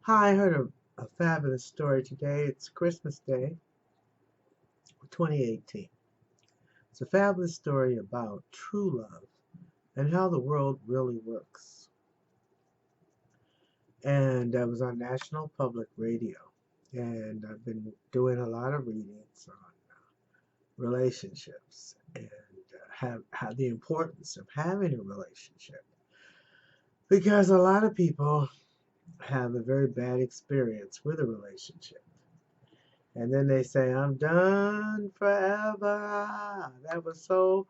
Hi, I heard a fabulous story today. It's Christmas Day, 2018. It's a fabulous story about true love and how the world really works. And I was on National Public Radio, and I've been doing a lot of readings on relationships and have the importance of having a relationship because a lot of people have a very bad experience with a relationship. And then they say, I'm done forever. That was so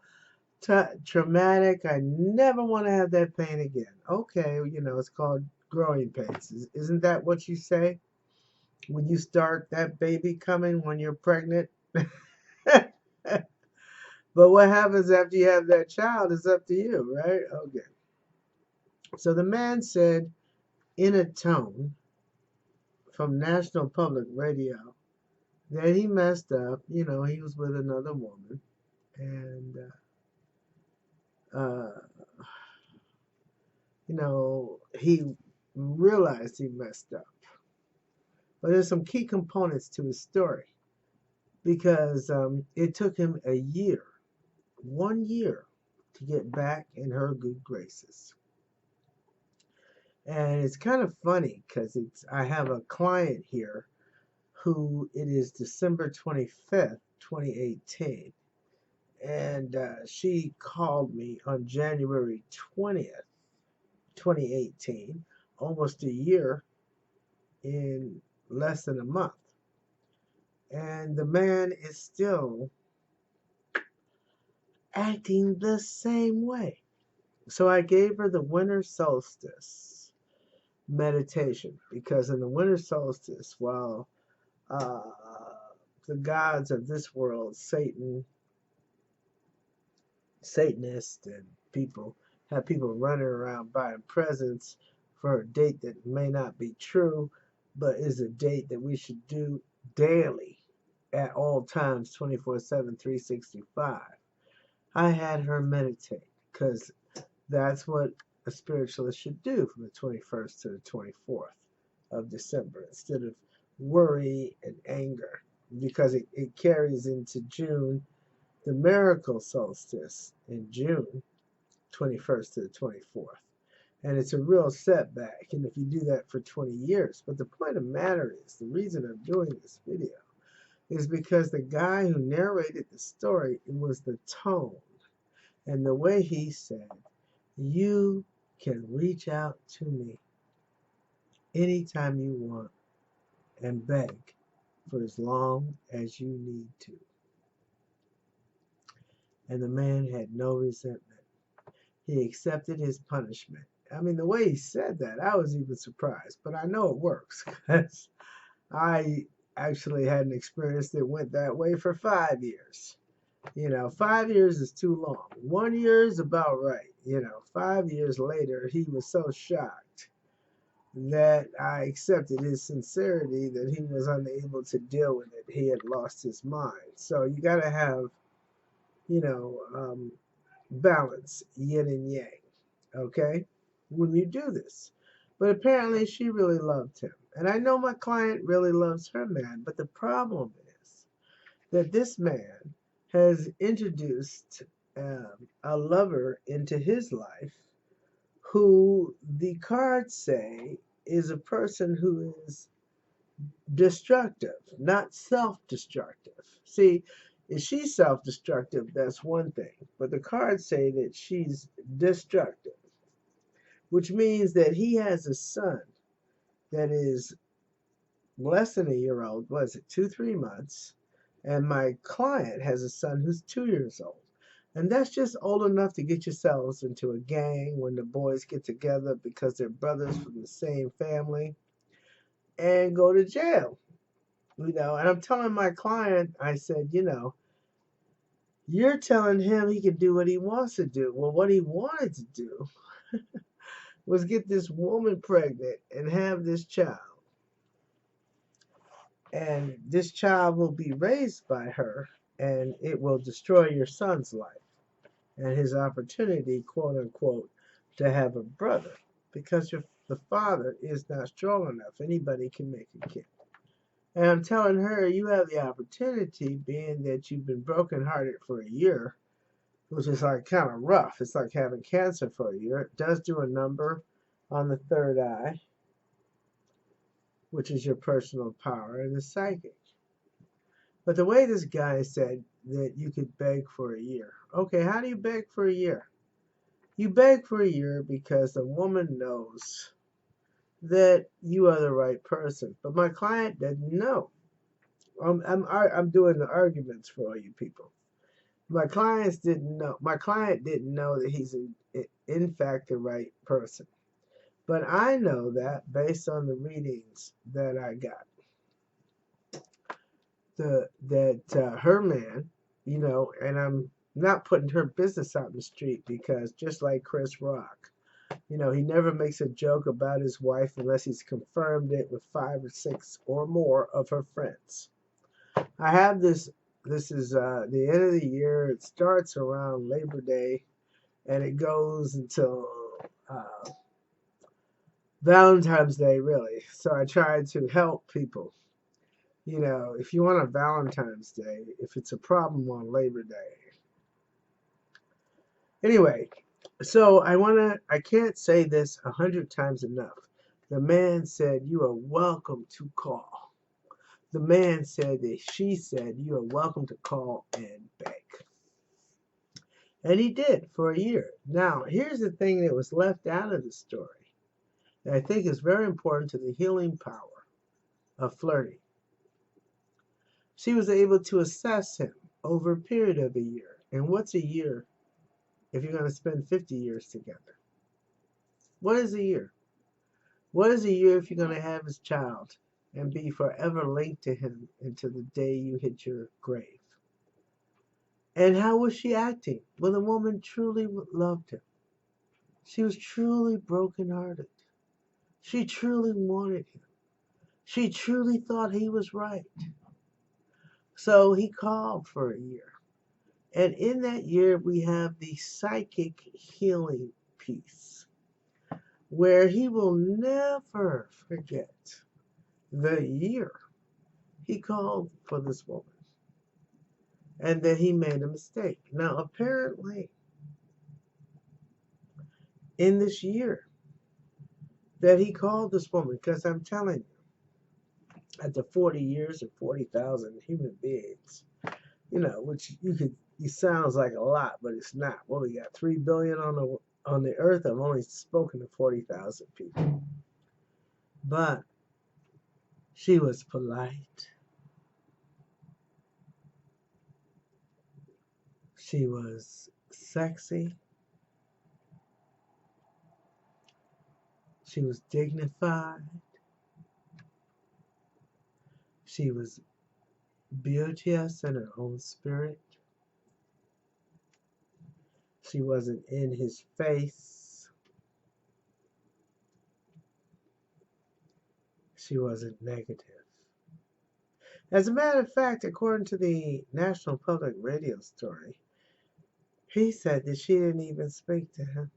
traumatic. I never want to have that pain again. Okay, it's called growing pains. Isn't that what you say when you start that baby coming when you're pregnant? But what happens after you have that child is up to you, right? Okay. So the man said in a tone from National Public Radio that he messed up. He was with another woman and uh, he realized he messed up. But there's some key components to his story because it took him a year, 1 year, to get back in her good graces. And it's kind of funny because I have a client here who it is December 25th, 2018. And she called me on January 20th, 2018, almost a year in less than a month. And the man is still acting the same way. So I gave her the winter solstice meditation because in the winter solstice, while uh, the gods of this world, Satanists, and have people running around buying presents for a date that may not be true, but is a date that we should do daily at all times, 24/7, 365. I had her meditate because that's what a spiritualist should do from the 21st to the 24th of December instead of worry and anger because it carries into June, the miracle solstice in June, 21st to the 24th. And it's a real setback. And if you do that for 20 years, but the point of matter is the reason I'm doing this video is because the guy who narrated the story, it was the tone and the way he said, you can reach out to me anytime you want and beg for as long as you need to. And the man had no resentment. He accepted his punishment. I mean, the way he said that, I was even surprised, but I know it works because I actually had an experience that went that way for 5 years. 5 years is too long. 1 year is about right. 5 years later, he was so shocked that I accepted his sincerity that he was unable to deal with it. He had lost his mind. So you got to have, you know, um, balance, yin and yang, okay, when you do this. But apparently she really loved him. And I know my client really loves her man. But the problem is that this man has introduced a lover into his life who the cards say is a person who is destructive, not self destructive. See, if she's self destructive, that's one thing. But the cards say that she's destructive, which means that he has a son that is less than a year old. Was it 2, 3 months? And my client has a son who's 2 years old. And that's just old enough to get yourselves into a gang when the boys get together because they're brothers from the same family and go to jail. And I'm telling my client, I said, you're telling him he can do what he wants to do. Well, what he wanted to do was get this woman pregnant and have this child. And this child will be raised by her, and it will destroy your son's life and his opportunity, quote unquote, to have a brother because the father is not strong enough. Anybody can make a kid. And I'm telling her, you have the opportunity, being that you've been brokenhearted for a year, which is like kind of rough. It's like having cancer for a year. It does do a number on the third eye, which is your personal power and the psychic. But the way this guy said that you could beg for a year. Okay, how do you beg for a year? You beg for a year because the woman knows that you are the right person. But my client didn't know. I'm doing the arguments for all you people. My clients didn't know. My client didn't know that he's in fact the right person. But I know that based on the readings that I got. Her man, and I'm not putting her business out in the street, because just like Chris Rock, he never makes a joke about his wife unless he's confirmed it with 5 or 6 or more of her friends. I have this. This is the end of the year. It starts around Labor Day, and it goes until uh, Valentine's Day, really. So I try to help people. If you want a Valentine's Day, if it's a problem on Labor Day. Anyway, so I can't say this 100 times enough. The man said, you are welcome to call. The man said that she said, you are welcome to call and beg. And he did for a year. Now, here's the thing that was left out of the story that I think is very important to the healing power of flirting. She was able to assess him over a period of a year. And what's a year if you're going to spend 50 years together? What is a year? What is a year if you're going to have his child and be forever linked to him until the day you hit your grave? And how was she acting? Well, the woman truly loved him. She was truly brokenhearted. She truly wanted him. She truly thought he was right. So he called for a year. And in that year, we have the psychic healing piece, where he will never forget the year he called for this woman and that he made a mistake. Now, apparently, in this year that he called this woman, because I'm telling you, after 40 years and 40,000 human beings, which it sounds like a lot, but it's not. Well, we got 3 billion on the earth. I've only spoken to 40,000 people. But she was polite. She was sexy. She was dignified. She was beauteous in her own spirit. She wasn't in his face. She wasn't negative. As a matter of fact, according to the National Public Radio story, he said that she didn't even speak to him.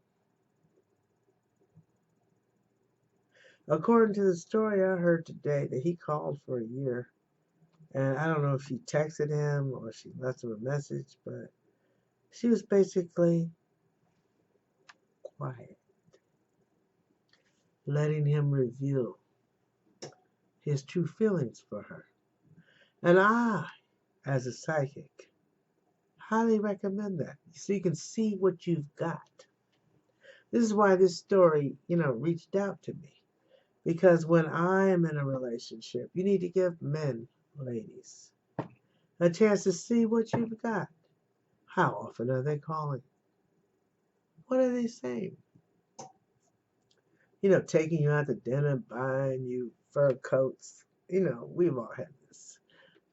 According to the story I heard today, that he called for a year. And I don't know if she texted him or she left him a message, but she was basically quiet, letting him reveal his true feelings for her. And I, as a psychic, highly recommend that, so you can see what you've got. This is why this story, reached out to me. Because when I am in a relationship, you need to give men, ladies, a chance to see what you've got. How often are they calling? What are they saying? Taking you out to dinner, buying you fur coats. We've all had this.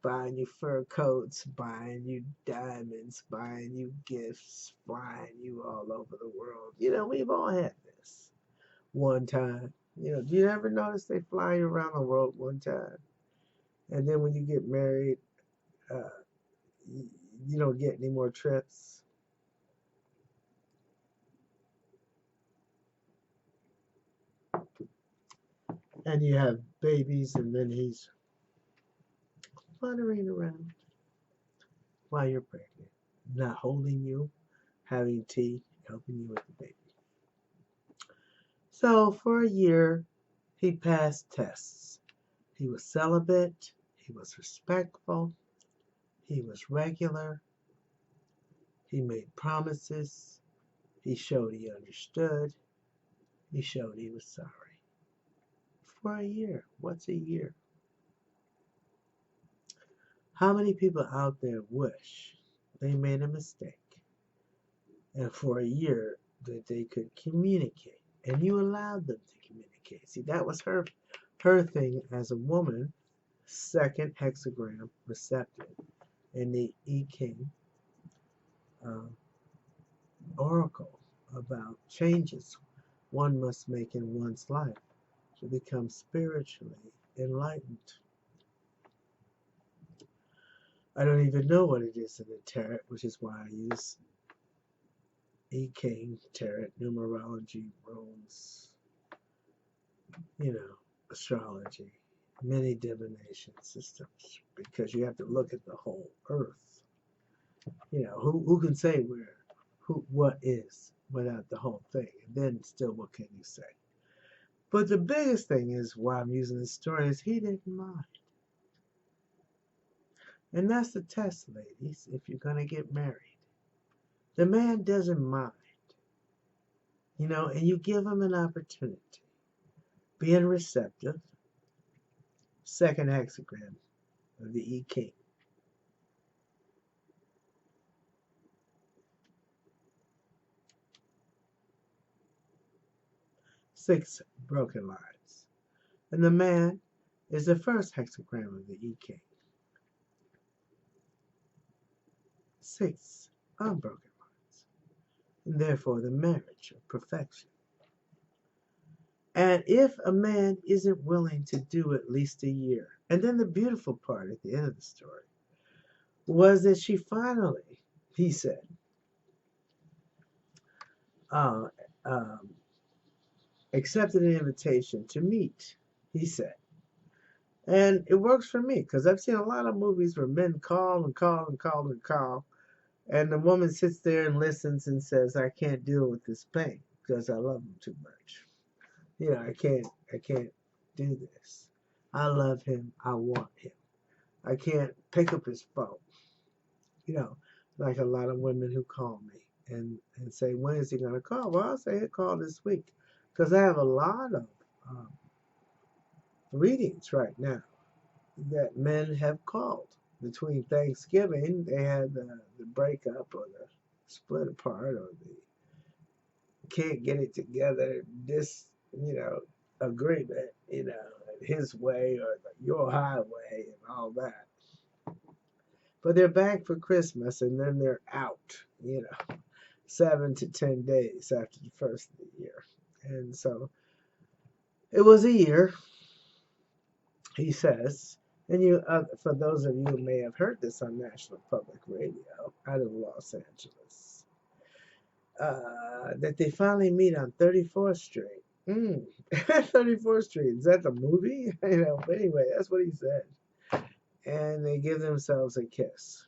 Buying you fur coats, buying you diamonds, buying you gifts, flying you all over the world. We've all had this one time. Do you ever notice they fly you around the world one time? And then when you get married, uh, you don't get any more trips? and you have babies, and then he's fluttering around while you're pregnant, not holding you, having tea, helping you with the baby. So for a year, he passed tests. He was celibate, he was respectful, he was regular, he made promises, he showed he understood, he showed he was sorry. For a year. What's a year? How many people out there wish they made a mistake and for a year that they could communicate and you allowed them to communicate? See, that was her thing as a woman, second hexagram receptive in the I Ching uh, oracle about changes one must make in one's life to become spiritually enlightened. I don't even know what it is in the tarot, which is why I use I Ching, tarot, numerology, runes, astrology, many divination systems, because you have to look at the whole earth. Who can say what is without the whole thing? And then still, what can you say? But the biggest thing is why I'm using this story is he didn't mind. And that's the test, ladies, if you're going to get married. The man doesn't mind, and you give him an opportunity. Being receptive, second hexagram of the I Ching. 6 broken lines. And the man is the first hexagram of the I Ching. 6 unbroken lines. And therefore the marriage of perfection. And if a man isn't willing to do at least a year, and then the beautiful part at the end of the story was that she finally, he said, uh, um, accepted an invitation to meet, he said. And it works for me because I've seen a lot of movies where men call and call and call and call, and the woman sits there and listens and says, "I can't deal with this pain because I love him too much. I can't do this. I love him. I want him. I can't pick up his phone." Like a lot of women who call me and say, "When is he going to call?" Well, I'll say he'll call this week because I have a lot of um, readings right now that men have called. Between Thanksgiving, they had the breakup or the split apart or the can't get it together, agreement, his way or your highway and all that. But they're back for Christmas and then they're out, 7 to 10 days after the first of the year. And so it was a year, he says, and for those of you who may have heard this on National Public Radio out of Los Angeles, that they finally meet on 34th Street. 34th Street, is that the movie? But anyway, that's what he said. And they give themselves a kiss.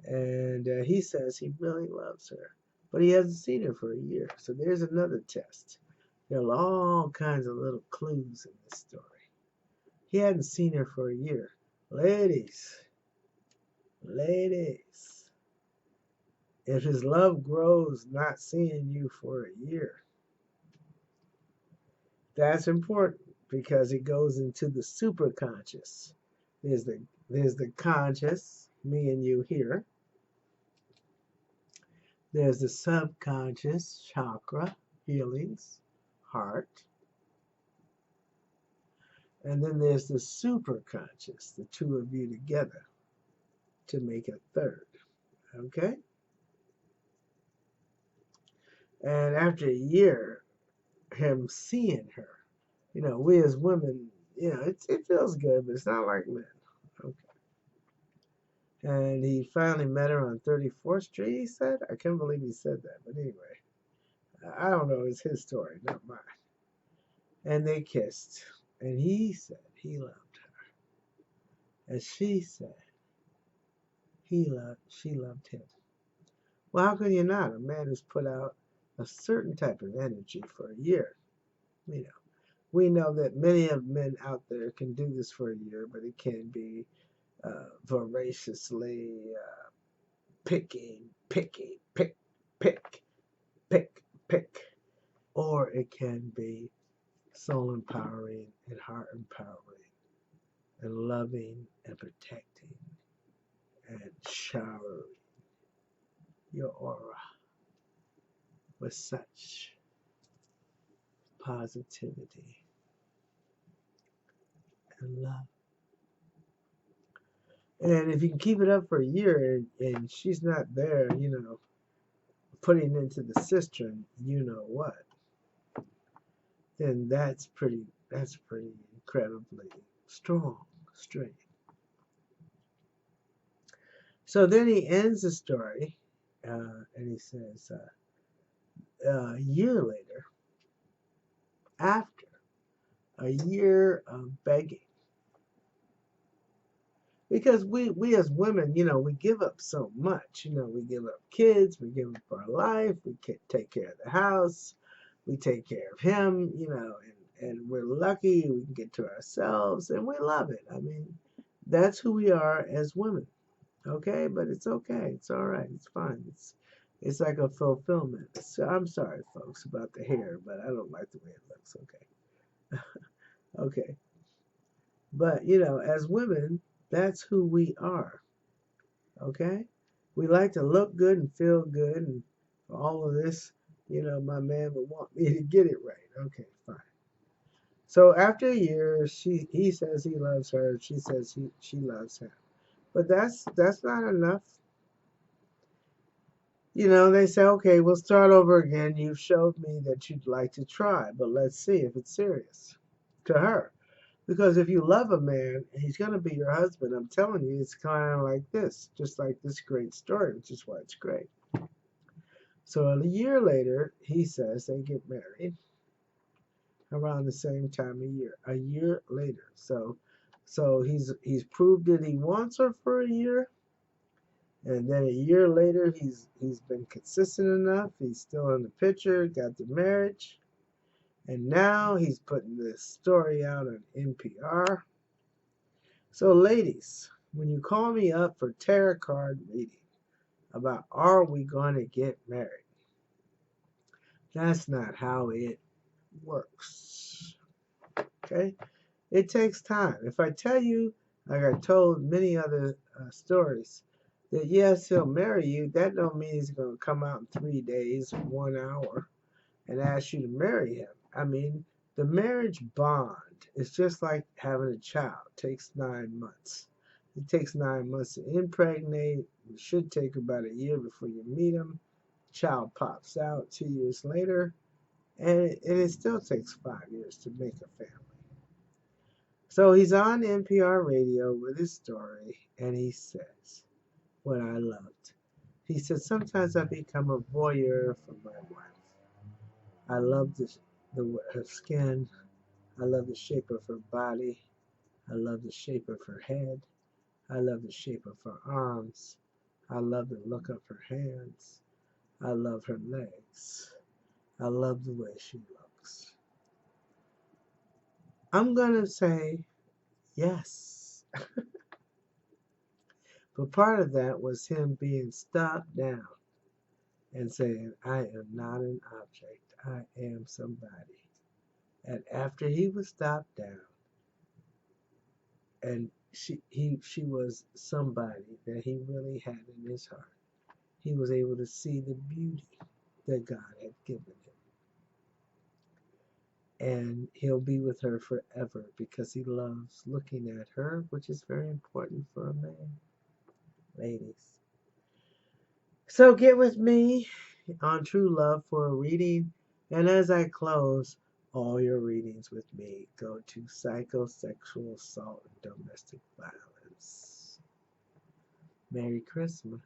And he says he really loves her, but he hasn't seen her for a year. So there's another test. There are all kinds of little clues in this story. He hadn't seen her for a year. Ladies, if his love grows not seeing you for a year, that's important because it goes into the superconscious. There's the conscious, me and you here. There's the subconscious, chakra, healings, heart. And then there's the superconscious, the two of you together to make a third. Okay? And after a year, him seeing her, we as women, it feels good, but it's not like men. Okay. And he finally met her on 34th Street, he said. I can't believe he said that, but anyway. I don't know, it's his story, not mine. And they kissed. And he said he loved her. And she said she loved him. Well, how can you not? A man who's put out a certain type of energy for a year. You know, we know that many of men out there can do this for a year, but it can be voraciously picking, pick, pick, or it can be soul empowering and heart empowering and loving and protecting and showering your aura with such positivity and love. And if you can keep it up for a year and she's not there, putting into the cistern, you know what, then that's pretty incredibly straight. So then he ends the story, and he says, a year later, after a year of begging, because we as women, we give up so much. We give up kids, we give up our life, we take care of the house, we take care of him, and we're lucky we can get to ourselves, and we love it. I mean, that's who we are as women. Okay, but it's okay. It's all right. It's fine. It's like a fulfillment. So I'm sorry, folks, about the hair, but I don't like the way it looks. Okay, okay. But as women, that's who we are. Okay, we like to look good and feel good, and for all of this, my man would want me to get it right. Okay, fine. So after a year, he says he loves her. She says she loves him. But that's not enough. They say, okay, we'll start over again. You've showed me that you'd like to try, but let's see if it's serious to her. Because if you love a man and he's going to be your husband, I'm telling you, it's kind of like this, just like this great story, which is why it's great. So a year later, he says they get married around the same time a year later. So he's proved that he wants her for a year. And then a year later, he's been consistent enough. He's still in the picture, got the marriage, and now he's putting this story out on NPR. So, ladies, when you call me up for tarot card reading about are we going to get married, that's not how it works. Okay, it takes time. If I tell you, like I told many other stories, that yes, he'll marry you, that don't mean he's going to come out in 3 days, 1 hour, and ask you to marry him. I mean, the marriage bond is just like having a child. It takes 9 months. It takes 9 months to impregnate. It should take about a year before you meet him. Child pops out 2 years later, and it still takes 5 years to make a family. So he's on NPR radio with his story, and he says what I loved. He said, sometimes I become a voyeur for my wife. I love her skin. I love the shape of her body. I love the shape of her head. I love the shape of her arms. I love the look of her hands. I love her legs. I love the way she looks. I'm going to say yes. But part of that was him being stopped down and saying, I am not an object. I am somebody. And after he was stopped down, and she was somebody that he really had in his heart, he was able to see the beauty that God had given him. And he'll be with her forever because he loves looking at her, which is very important for a man, ladies. So get with me on True Love for a reading. And as I close all your readings with me, go to psychosexual assault and domestic violence. Merry Christmas.